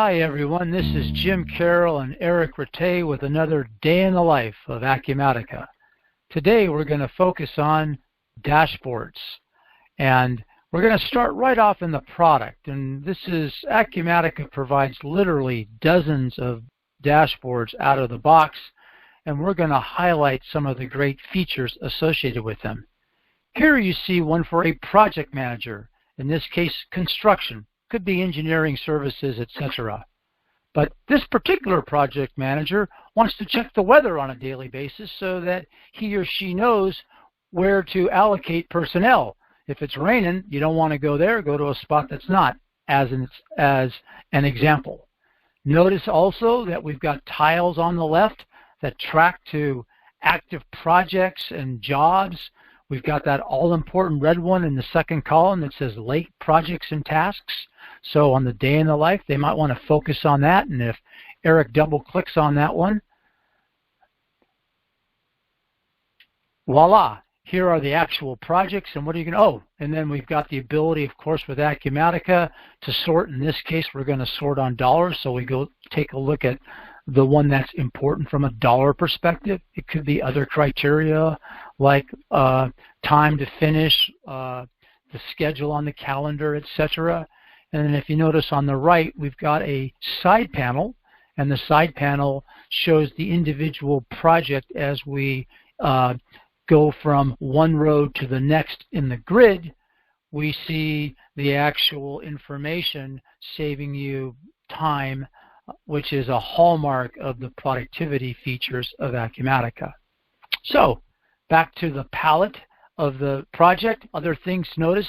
Hi everyone, this is Jim Carroll and Eric Rattay with another day in the life of Acumatica. Today we're going to focus on dashboards, and we're going to start right off in the product. And this is Acumatica provides literally dozens of dashboards out of the box, and we're going to highlight some of the great features associated with them. Here you see one for a project manager, in this case construction. Could be engineering services, etc. But this particular project manager wants to check the weather on a daily basis so that he or she knows where to allocate personnel. If it's raining, you don't want to go there, go to a spot that's not, as an example. Notice also that we've got tiles on the left that track to active projects and jobs. We've got that all-important red one in the second column that says late projects and tasks. So on the day in the life, they might want to focus on that. And if Eric double-clicks on that one, voila, here are the actual projects. And what are you going to, oh, and then we've got the ability, of course, with Acumatica to sort. In this case, we're going to sort on dollars. So we go take a look at the one that's important from a dollar perspective. It could be other criteria like time to finish, the schedule on the calendar, etc. And then if you notice on the right, we've got a side panel, and the side panel shows the individual project as we go from one row to the next in the grid. We see the actual information saving you time, which is a hallmark of the productivity features of Acumatica. So back to the palette of the project. Other things to notice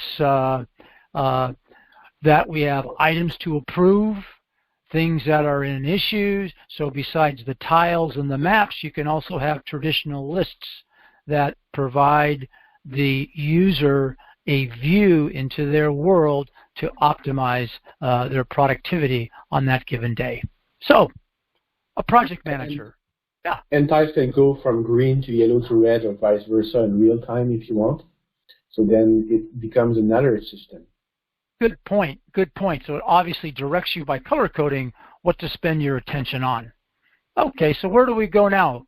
that we have items to approve, things that are in issues. So besides the tiles and the maps, you can also have traditional lists that provide the user a view into their world to optimize their productivity on that given day. So, a project manager. Yeah. And tiles can go from green to yellow to red or vice versa in real time if you want. So then it becomes an alert system. Good point. Good point. So it obviously directs you by color coding what to spend your attention on. Okay, so where do we go now?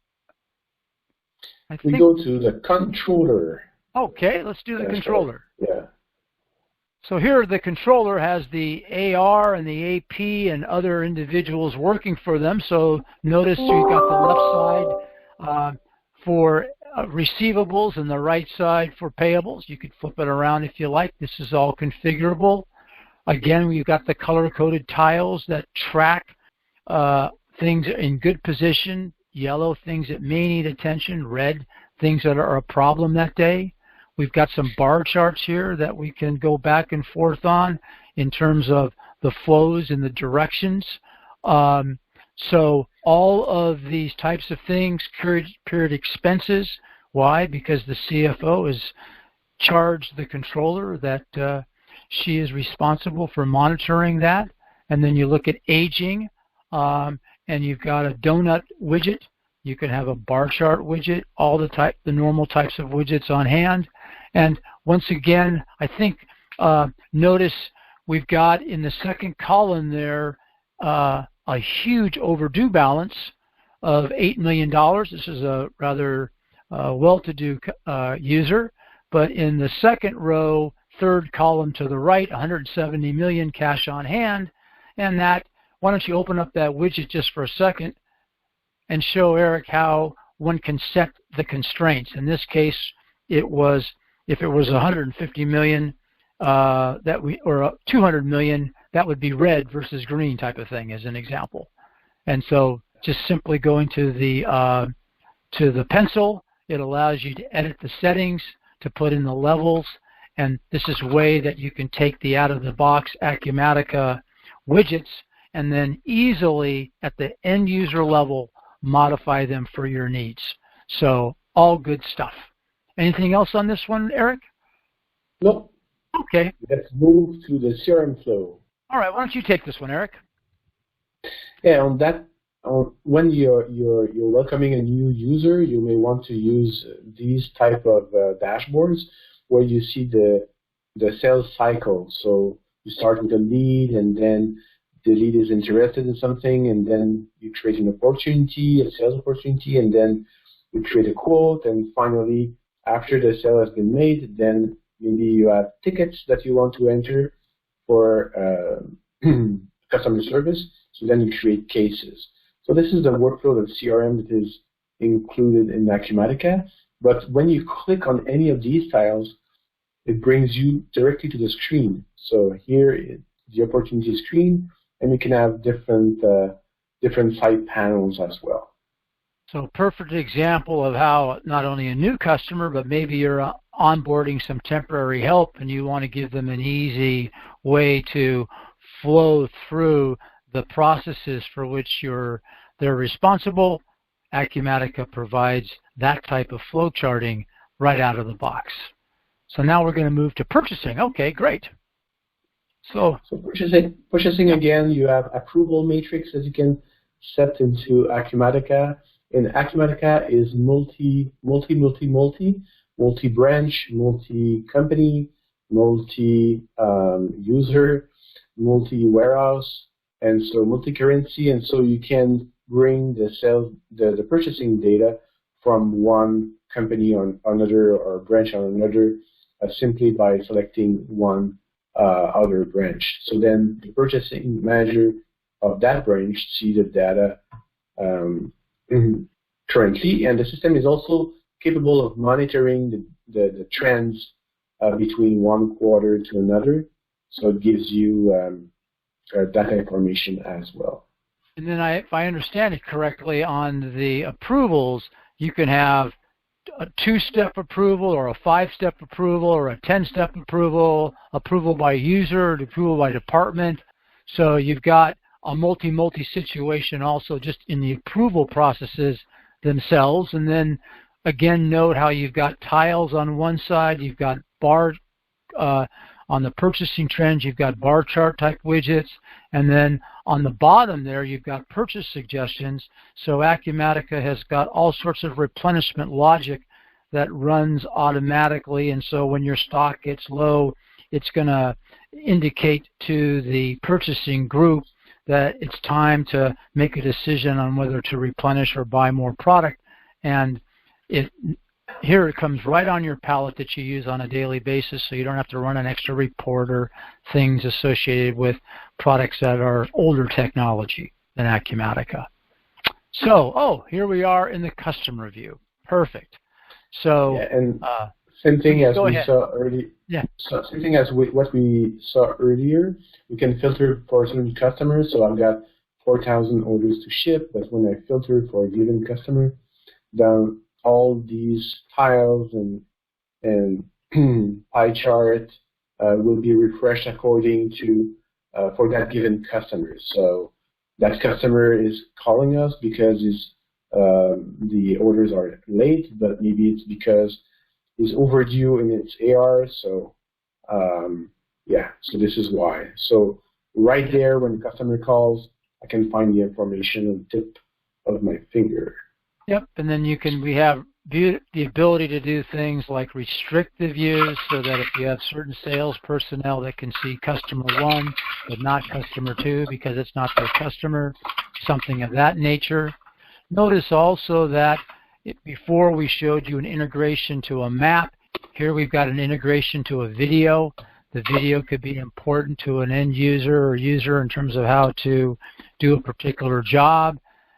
We go to the controller. Okay, let's do the controller. Yeah. So here the controller has the AR and the AP and other individuals working for them. So notice you've got the left side for receivables and the right side for payables. You could flip it around if you like. This is all configurable. Again, we've got the color-coded tiles that track things in good position, yellow things that may need attention, red things that are a problem that day. We've got some bar charts here that we can go back and forth on in terms of the flows and the directions. So all of these types of things, period expenses. Why? Because the CFO has charged the controller that she is responsible for monitoring that. And then you look at aging, and you've got a donut widget. You can have a bar chart widget, all the normal types of widgets on hand. And once again, I think notice we've got in the second column there a huge overdue balance of $8 million. This is a rather well-to-do user. But in the second row, third column to the right, $170 million cash on hand. And that, why don't you open up that widget just for a second and show Eric how one can set the constraints. In this case, it was, if it was 150 million or 200 million, that would be red versus green type of thing as an example. And so just simply going to the pencil, it allows you to edit the settings, to put in the levels, and this is a way that you can take the out-of-the-box Acumatica widgets and then easily at the end user level modify them for your needs. So all good stuff. Anything else on this one, Eric? No. Okay. Let's move to the Serum Flow. All right. Why don't you take this one, Eric? Yeah. On that, when you're welcoming a new user, you may want to use these type of dashboards where you see the sales cycle. So you start with a lead, and then the lead is interested in something, and then you create an opportunity, a sales opportunity, and then you create a quote, and finally, after the sale has been made, then maybe you have tickets that you want to enter for customer service, so then you create cases. So this is the workflow of CRM that is included in Acumatica, but when you click on any of these tiles, it brings you directly to the screen. So here is the opportunity screen, and you can have different side panels as well. So perfect example of how not only a new customer, but maybe you're onboarding some temporary help and you want to give them an easy way to flow through the processes for which they're responsible. Acumatica provides that type of flow charting right out of the box. So now we're going to move to purchasing. Okay, great. So purchasing again, you have approval matrix that you can set into Acumatica. And Acumatica is multi-branch, multi-company, multi-user, multi-warehouse, and so multi-currency. And so you can bring the purchasing data from one company on another or branch on another simply by selecting one other branch. So then the purchasing manager of that branch sees the data currently, and the system is also capable of monitoring the trends between one quarter to another. So it gives you data information as well. And then if I understand it correctly, on the approvals, you can have a 2-step approval or a 5-step approval or a 10-step approval by user, approval by department. So you've got a multi situation also just in the approval processes themselves. And then again, note how you've got tiles on one side, you've got bar on the purchasing trends, you've got bar chart type widgets, and then on the bottom there, you've got purchase suggestions. So Acumatica has got all sorts of replenishment logic that runs automatically, and so when your stock gets low, it's going to indicate to the purchasing group that it's time to make a decision on whether to replenish or buy more product. And here it comes right on your pallet that you use on a daily basis, so you don't have to run an extra report or things associated with products that are older technology than Acumatica. So, here we are in the customer view. Perfect. So, yeah, and same thing as we saw earlier. Yeah. So same thing as what we saw earlier. We can filter for certain customers. So I've got 4,000 orders to ship, but when I filter for a given customer, then all these tiles and pie chart will be refreshed according to for that given customer. So that customer is calling us because the orders are late, but maybe it's because it's overdue in its AR. So yeah, so this is why. So right there, when the customer calls, I can find the information on the tip of my finger. Yep, and then we have the ability to do things like restrictive views, so that if you have certain sales personnel that can see customer 1 but not customer 2 because it's not their customer, something of that nature. Notice also that before we showed you an integration to a map. Here we've got an integration to a video. The video could be important to an end user or user in terms of how to do a particular job.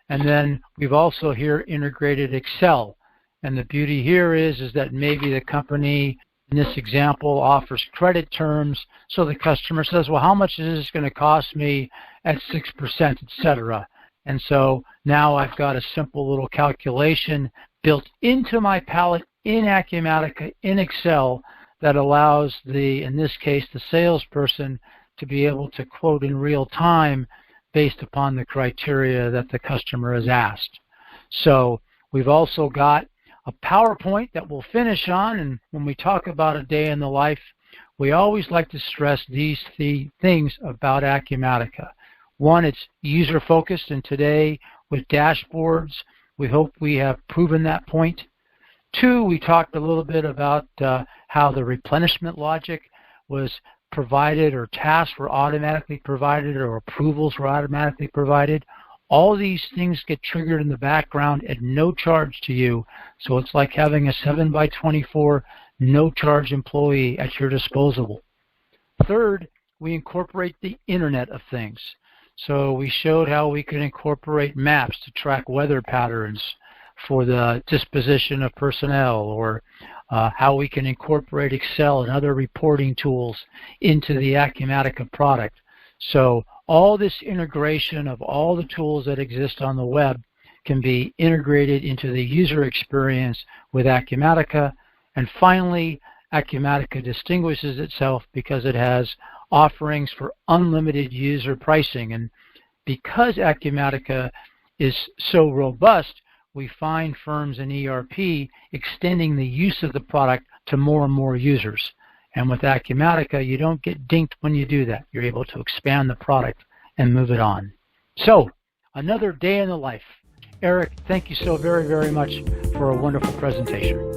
And then we've also here integrated Excel. And the beauty here is that maybe the company in this example offers credit terms. So the customer says, well, how much is this going to cost me at 6%, etc. And so now I've got a simple little calculation built into my palette in Acumatica in Excel that allows in this case, the salesperson to be able to quote in real time based upon the criteria that the customer has asked. So we've also got a PowerPoint that we'll finish on, and when we talk about a day in the life, we always like to stress these things about Acumatica. One, it's user-focused, and today with dashboards, we hope we have proven that point. 2, we talked a little bit about how the replenishment logic was provided, or tasks were automatically provided, or approvals were automatically provided. All these things get triggered in the background at no charge to you. So it's like having a 7x24 no-charge employee at your disposal. Third, we incorporate the Internet of Things. So we showed how we could incorporate maps to track weather patterns for the disposition of personnel, or how we can incorporate Excel and other reporting tools into the Acumatica product. So all this integration of all the tools that exist on the web can be integrated into the user experience with Acumatica. And finally, Acumatica distinguishes itself because it has offerings for unlimited user pricing. And because Acumatica is so robust, we find firms in ERP extending the use of the product to more and more users. And with Acumatica, you don't get dinked when you do that. You're able to expand the product and move it on. So, another day in the life. Eric, thank you so very, very much for a wonderful presentation.